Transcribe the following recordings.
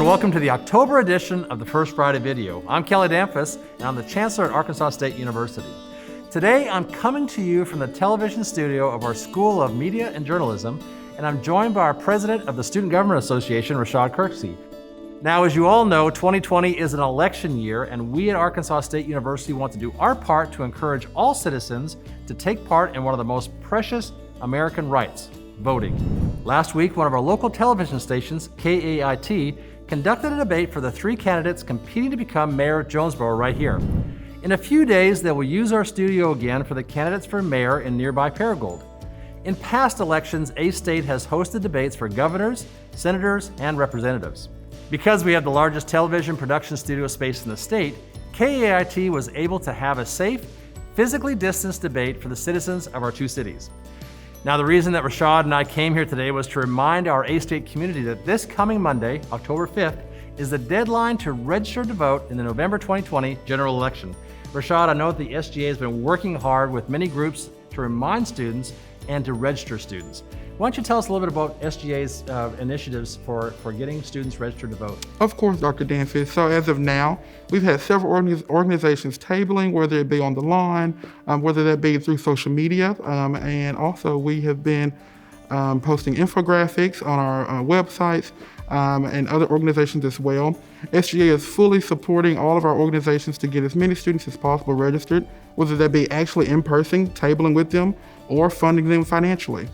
welcome to the October edition of the First Friday video. I'm Kelly Damphousse, and I'm the Chancellor at Arkansas State University. Today, I'm coming to you from the television studio of our School of Media and Journalism, and I'm joined by our President of the Student Government Association, Rashad Kirksey. Now, as you all know, 2020 is an election year, and we at Arkansas State University want to do our part to encourage all citizens to take part in one of the most precious American rights, voting. Last week, one of our local television stations, KAIT, conducted a debate for the three candidates competing to become mayor of Jonesboro right here. In a few days, they will use our studio again for the candidates for mayor in nearby Paragould. In past elections, A-State has hosted debates for governors, senators, and representatives. Because we have the largest television production studio space in the state, KAIT was able to have a safe, physically distanced debate for the citizens of our two cities. Now, the reason that Rashad and I came here today was to remind our A-State community that this coming Monday, October 5th, is the deadline to register to vote in the November 2020 general election. Rashad, I know that the SGA has been working hard with many groups to remind students and to register students. Why don't you tell us a little bit about SGA's initiatives for getting students registered to vote? Of course, Dr. Damphousse. So as of now, we've had several organizations tabling, whether it be on the line, whether that be through social media, and also we have been posting infographics on our websites and other organizations as well. SGA is fully supporting all of our organizations to get as many students as possible registered, whether that be actually in person, tabling with them, or funding them financially.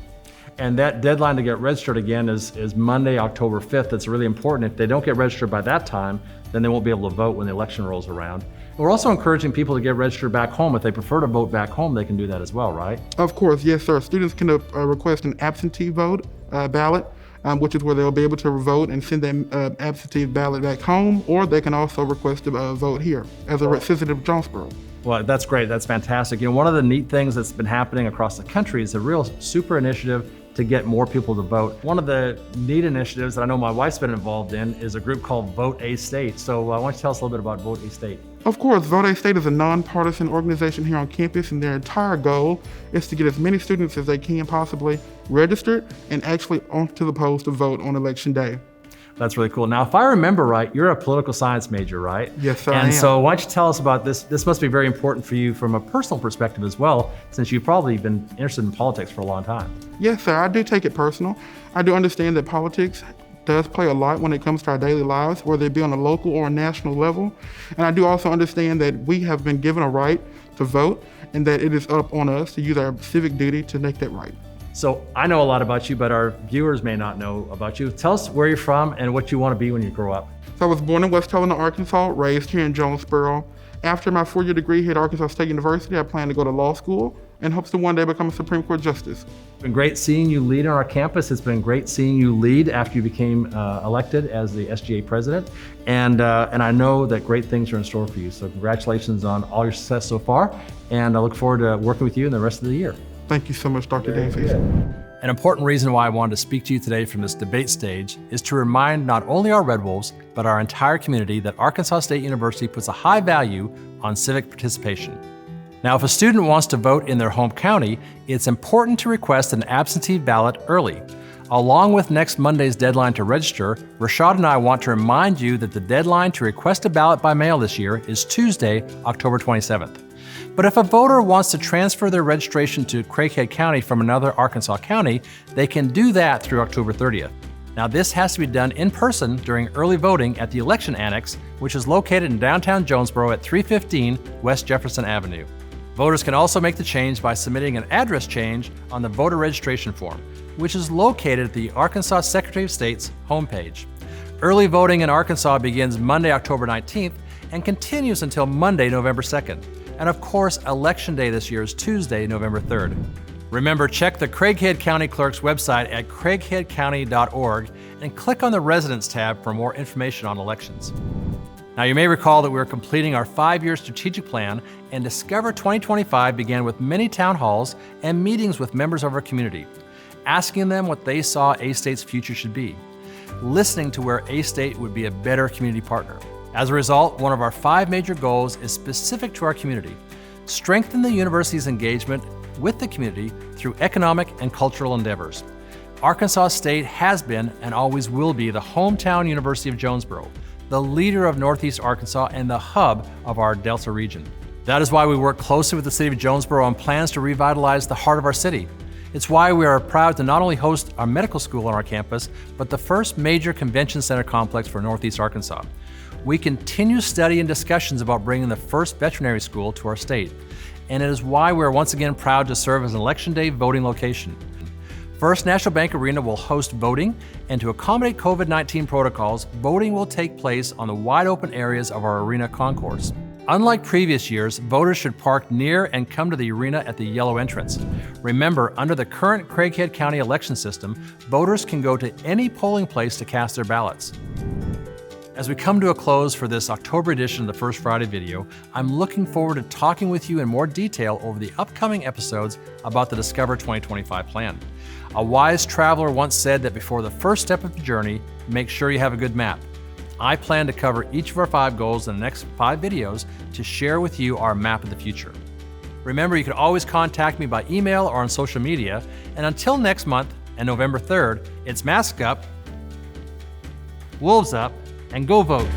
And that deadline to get registered again is Monday, October 5th. That's really important. If they don't get registered by that time, then they won't be able to vote when the election rolls around. We're also encouraging people to get registered back home. If they prefer to vote back home, they can do that as well, right? Of course, yes, sir. Students can request an absentee vote ballot, which is where they'll be able to vote and send that absentee ballot back home, or they can also request a vote here as a resident of Jonesboro. Well, that's great. That's fantastic. You know, one of the neat things that's been happening across the country is a real super initiative to get more people to vote. One of the neat initiatives that I know my wife's been involved in is a group called Vote A-State. So why don't you tell us a little bit about Vote A-State? Of course, Vote A-State is a nonpartisan organization here on campus, and their entire goal is to get as many students as they can possibly registered and actually onto the polls to vote on election day. That's really cool. Now, if I remember right, you're a political science major, right? Yes, sir, I am. And so why don't you tell us about this? This must be very important for you from a personal perspective as well, since you've probably been interested in politics for a long time. Yes, sir, I do take it personal. I do understand that politics does play a lot when it comes to our daily lives, whether it be on a local or a national level. And I do also understand that we have been given a right to vote and that it is up on us to use our civic duty to make that right. So I know a lot about you, but our viewers may not know about you. Tell us where you're from and what you want to be when you grow up. So I was born in West Helena, Arkansas, raised here in Jonesboro. After my 4-year degree here at Arkansas State University, I plan to go to law school and hopes to one day become a Supreme Court justice. It's been great seeing you lead on our campus. It's been great seeing you lead after you became elected as the SGA president. And I know that great things are in store for you. So congratulations on all your success so far. And I look forward to working with you in the rest of the year. Thank you so much, Dr. Damphousse. An important reason why I wanted to speak to you today from this debate stage is to remind not only our Red Wolves, but our entire community that Arkansas State University puts a high value on civic participation. Now, if a student wants to vote in their home county, it's important to request an absentee ballot early. Along with next Monday's deadline to register, Rashad and I want to remind you that the deadline to request a ballot by mail this year is Tuesday, October 27th. But if a voter wants to transfer their registration to Craighead County from another Arkansas county, they can do that through October 30th. Now, this has to be done in person during early voting at the election annex, which is located in downtown Jonesboro at 315 West Jefferson Avenue. Voters can also make the change by submitting an address change on the voter registration form, which is located at the Arkansas Secretary of State's homepage. Early voting in Arkansas begins Monday, October 19th and continues until Monday, November 2nd. And of course, Election Day this year is Tuesday, November 3rd. Remember, check the Craighead County Clerk's website at craigheadcounty.org and click on the Residents tab for more information on elections. Now, you may recall that we are completing our 5-year strategic plan, and Discover 2025 began with many town halls and meetings with members of our community, asking them what they saw A-State's future should be, listening to where A-State would be a better community partner. As a result, one of our 5 major goals is specific to our community: strengthen the university's engagement with the community through economic and cultural endeavors. Arkansas State has been and always will be the hometown University of Jonesboro, the leader of Northeast Arkansas and the hub of our Delta region. That is why we work closely with the City of Jonesboro on plans to revitalize the heart of our city. It's why we are proud to not only host our medical school on our campus, but the first major convention center complex for Northeast Arkansas. We continue study and discussions about bringing the first veterinary school to our state, and it is why we are once again proud to serve as an Election Day voting location. First National Bank Arena will host voting, and to accommodate COVID-19 protocols, voting will take place on the wide open areas of our arena concourse. Unlike previous years, voters should park near and come to the arena at the yellow entrance. Remember, under the current Craighead County election system, voters can go to any polling place to cast their ballots. As we come to a close for this October edition of the First Friday video, I'm looking forward to talking with you in more detail over the upcoming episodes about the Discover 2025 plan. A wise traveler once said that before the first step of the journey, make sure you have a good map. I plan to cover each of our 5 goals in the next 5 videos to share with you our map of the future. Remember, you can always contact me by email or on social media, and until next month and November 3rd, it's mask up, wolves up, and go vote.